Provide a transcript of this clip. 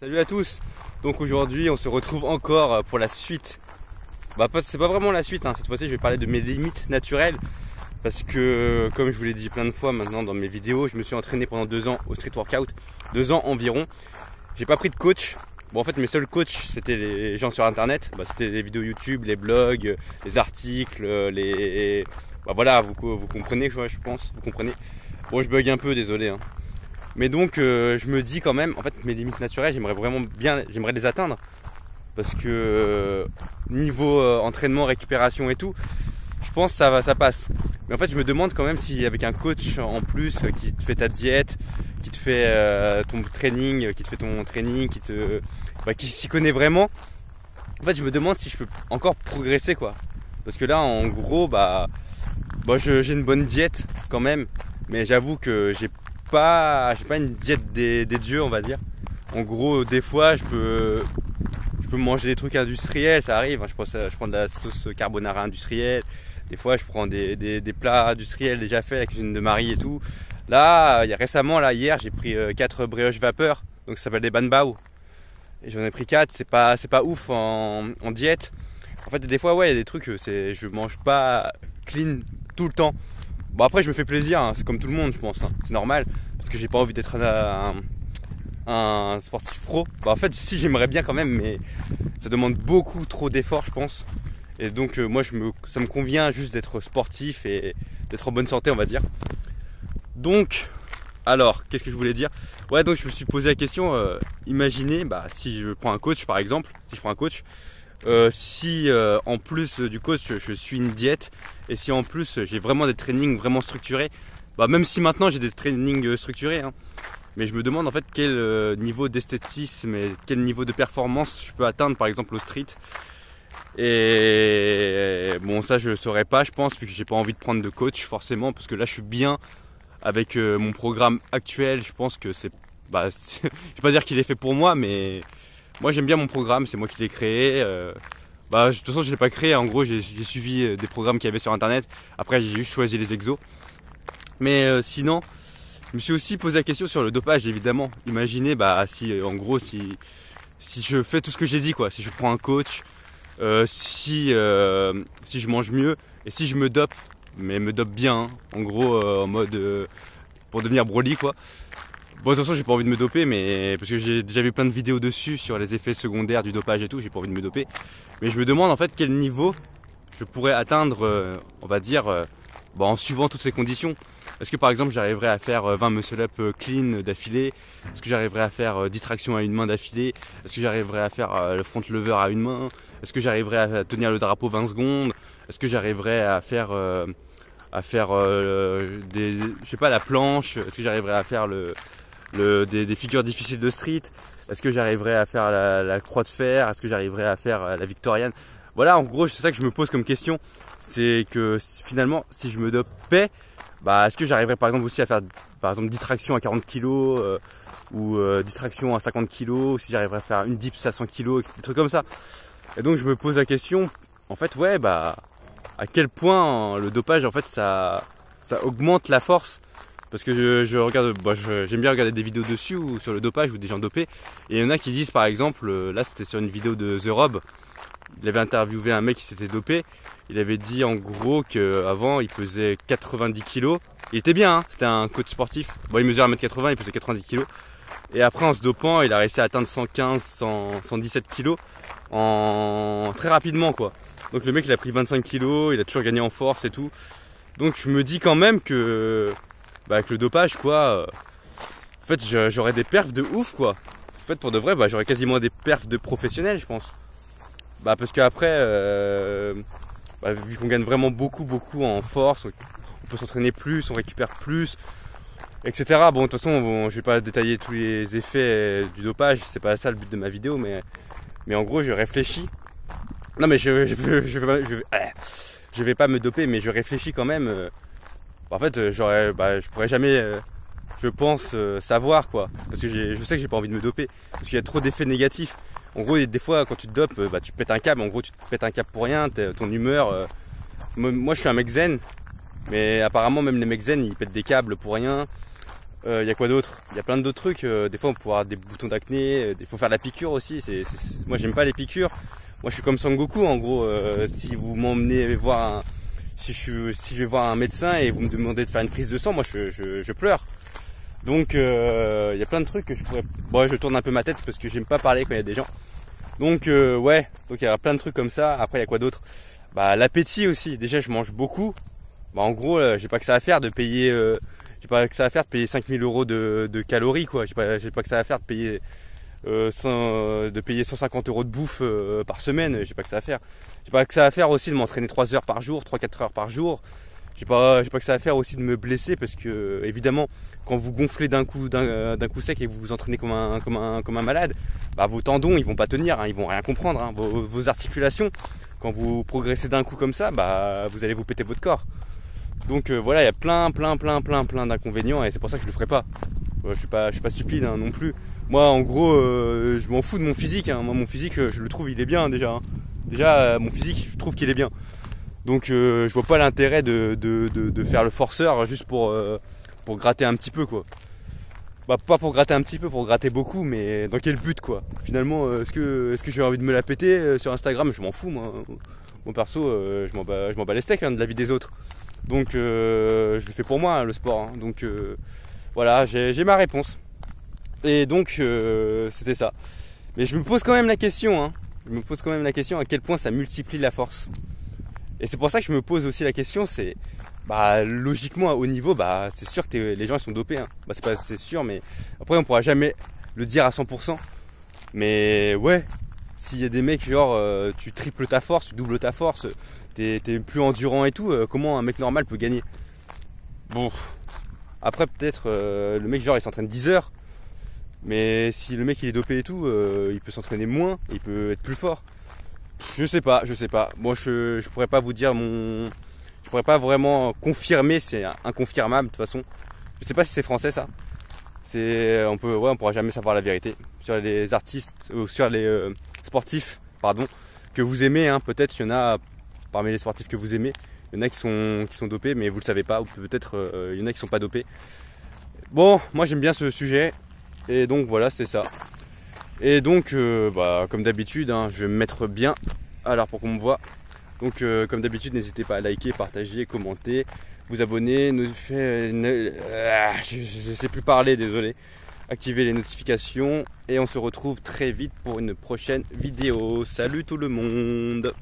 Salut à tous. Donc aujourd'hui on se retrouve encore pour la suite. C'est pas vraiment la suite, hein. Cette fois-ci je vais parler de mes limites naturelles. Parce que comme je vous l'ai dit plein de fois maintenant dans mes vidéos, je me suis entraîné pendant 2 ans au street workout. 2 ans environ. J'ai pas pris de coach. Bon en fait mes seuls coachs c'était les gens sur internet. C'était les vidéos YouTube, les blogs, les articles, les... voilà, vous comprenez je pense, vous comprenez. Bon je bug un peu, désolé hein. Mais donc je me dis quand même, en fait mes limites naturelles j'aimerais les atteindre. Parce que niveau entraînement, récupération et tout, je pense que ça passe. Mais en fait je me demande quand même si avec un coach en plus qui te fait ta diète, qui te fait ton training, qui s'y connaît vraiment. En fait je me demande si je peux encore progresser quoi. Parce que là en gros j'ai une bonne diète quand même. Mais j'avoue que j'ai pas une diète des dieux on va dire. En gros des fois je peux manger des trucs industriels, ça arrive, hein. Je prends de la sauce carbonara industrielle. Des fois je prends des plats industriels déjà faits, la cuisine de Marie et tout. Là hier j'ai pris 4 brioches vapeur, donc ça s'appelle des banbao. Et j'en ai pris 4, c'est pas ouf en diète. En fait des fois ouais il y a des trucs, je mange pas clean tout le temps. Bon après je me fais plaisir, hein. C'est comme tout le monde je pense, hein. C'est normal, parce que j'ai pas envie d'être un sportif pro. En fait si j'aimerais bien quand même, mais ça demande beaucoup trop d'efforts je pense. Et donc moi ça me convient juste d'être sportif et d'être en bonne santé on va dire. Donc alors qu'est-ce que je voulais dire? Ouais donc je me suis posé la question, imaginez si je prends un coach par exemple, si en plus du coach je suis une diète, et si en plus j'ai vraiment des trainings vraiment structurés, même si maintenant j'ai des trainings structurés hein, mais je me demande en fait quel niveau d'esthétisme et quel niveau de performance je peux atteindre par exemple au street. Et bon ça je saurais pas je pense, vu que j'ai pas envie de prendre de coach forcément, parce que là je suis bien avec mon programme actuel. Je pense que c'est je vais pas dire qu'il est fait pour moi, mais moi j'aime bien mon programme, c'est moi qui l'ai créé. De toute façon je l'ai pas créé, en gros j'ai suivi des programmes qu'il y avait sur internet. Après j'ai juste choisi les exos. Mais sinon je me suis aussi posé la question sur le dopage évidemment. Imaginez si en gros si je fais tout ce que j'ai dit quoi, si je prends un coach, si je mange mieux et si je me dope, mais me dope bien hein, en gros en mode pour devenir Broly quoi. Bon de toute façon j'ai pas envie de me doper, mais parce que j'ai déjà vu plein de vidéos dessus sur les effets secondaires du dopage et tout, j'ai pas envie de me doper. Mais je me demande en fait quel niveau je pourrais atteindre, on va dire en suivant toutes ces conditions. Est-ce que par exemple j'arriverais à faire 20 muscle-up clean d'affilée? Est-ce que j'arriverais à faire 10 tractions à une main d'affilée? Est-ce que j'arriverais à faire le front lever à une main? Est-ce que j'arriverais à tenir le drapeau 20 secondes? Est-ce que j'arriverais à faire la planche? Est-ce que j'arriverais à faire des figures difficiles de street? Est-ce que j'arriverais à faire la croix de fer? Est-ce que j'arriverais à faire la victorienne? Voilà, en gros c'est ça que je me pose comme question. C'est que finalement si je me dopais, est-ce que j'arriverais par exemple aussi à faire par exemple 10 tractions à 40 kg ou 10 tractions à 50 kg, si j'arriverais à faire une dips à 100 kg, des trucs comme ça. Et donc je me pose la question, en fait à quel point le dopage en fait ça augmente la force. Parce que je regarde, j'aime bien regarder des vidéos dessus ou sur le dopage ou des gens dopés. Et il y en a qui disent par exemple, là c'était sur une vidéo de The Rob, il avait interviewé un mec qui s'était dopé. Il avait dit en gros qu'avant il pesait 90 kg. Il était bien, hein, c'était un coach sportif. Il mesure 1m80, il pesait 90 kg. Et après en se dopant, il a réussi à atteindre 115, 117 kg très rapidement quoi. Donc le mec il a pris 25 kg, il a toujours gagné en force et tout. Donc je me dis quand même que avec le dopage quoi, en fait j'aurais des perfs de ouf quoi. En fait pour de vrai j'aurais quasiment des perfs de professionnel je pense. Parce qu'après vu qu'on gagne vraiment beaucoup en force, on peut s'entraîner plus, on récupère plus, etc. Bon de toute façon je vais pas détailler tous les effets du dopage, c'est pas ça le but de ma vidéo, mais en gros je réfléchis. Non mais je vais pas me doper, mais je réfléchis quand même. En fait je pourrais jamais je pense savoir quoi, parce que je sais que j'ai pas envie de me doper, parce qu'il y a trop d'effets négatifs. En gros des fois quand tu te dopes, tu pètes un câble, en gros tu te pètes un câble pour rien, ton humeur. Moi je suis un mec zen, mais apparemment même les mecs zen ils pètent des câbles pour rien. Il y a quoi d'autre? Il y a plein d'autres trucs. Des fois on peut avoir des boutons d'acné, il faut faire la piqûre aussi. Moi j'aime pas les piqûres. Moi je suis comme Sangoku en gros. Si vous m'emmenez voir si je vais voir un médecin et vous me demandez de faire une prise de sang, moi je pleure. Donc il y a plein de trucs que je pourrais. Bon, je tourne un peu ma tête parce que j'aime pas parler quand il y a des gens. Donc ouais, donc il y a plein de trucs comme ça. Après il y a quoi d'autre? Bah l'appétit aussi. Déjà je mange beaucoup. Bah en gros j'ai pas que ça à faire de payer. J'ai pas que ça à faire de payer 5000 € de calories quoi. J'ai pas que ça à faire de payer 150 € de bouffe par semaine. J'ai pas que ça à faire. J'ai pas que ça à faire aussi de m'entraîner 3 heures par jour, 3-4 heures par jour. J'ai pas que ça à faire aussi de me blesser parce que évidemment quand vous gonflez d'un coup sec et que vous vous entraînez comme un malade, bah vos tendons ils vont pas tenir, hein, ils vont rien comprendre, hein. Vos articulations, quand vous progressez d'un coup comme ça, bah vous allez vous péter votre corps. Donc voilà, il y a plein d'inconvénients et c'est pour ça que je le ferai pas. Je suis pas stupide hein, non plus. Moi en gros je m'en fous de mon physique, hein. Moi mon physique je le trouve il est bien hein, déjà. Hein. Déjà mon physique je trouve qu'il est bien. Donc je vois pas l'intérêt de faire le forceur juste pour gratter un petit peu quoi. Bah pas pour gratter un petit peu, pour gratter beaucoup, mais dans quel but quoi. Finalement est-ce que j'ai envie de me la péter sur Instagram? Je m'en fous moi. Mon perso je m'en bats les steaks hein, de la vie des autres. Donc je le fais pour moi hein, le sport. Hein. Donc voilà, j'ai ma réponse. Et donc c'était ça. Mais je me pose quand même la question, hein. Je me pose quand même la question à quel point ça multiplie la force. Et c'est pour ça que je me pose aussi la question, c'est bah logiquement à haut niveau, bah c'est sûr que les gens ils sont dopés. Hein. Bah c'est sûr, mais après on pourra jamais le dire à 100%. Mais ouais, s'il y a des mecs genre tu triples ta force, tu doubles ta force, t'es plus endurant et tout, comment un mec normal peut gagner? Bon, après peut-être le mec genre il s'entraîne 10 heures, mais si le mec il est dopé et tout, il peut s'entraîner moins, il peut être plus fort. Je sais pas. Moi je pourrais pas vous dire je pourrais pas vraiment confirmer, c'est inconfirmable de toute façon. Je sais pas si c'est français ça. On pourra jamais savoir la vérité sur les artistes ou sur les sportifs, pardon, que vous aimez. Hein. Peut-être il y en a parmi les sportifs que vous aimez, il y en a qui sont dopés, mais vous le savez pas, ou peut-être il y en a qui sont pas dopés. Bon, moi j'aime bien ce sujet, et donc voilà, c'était ça. Et donc, comme d'habitude, hein, je vais me mettre bien, alors pour qu'on me voit. Donc, comme d'habitude, n'hésitez pas à liker, partager, commenter, vous abonner, je sais plus parler, désolé. Activer les notifications et on se retrouve très vite pour une prochaine vidéo. Salut tout le monde!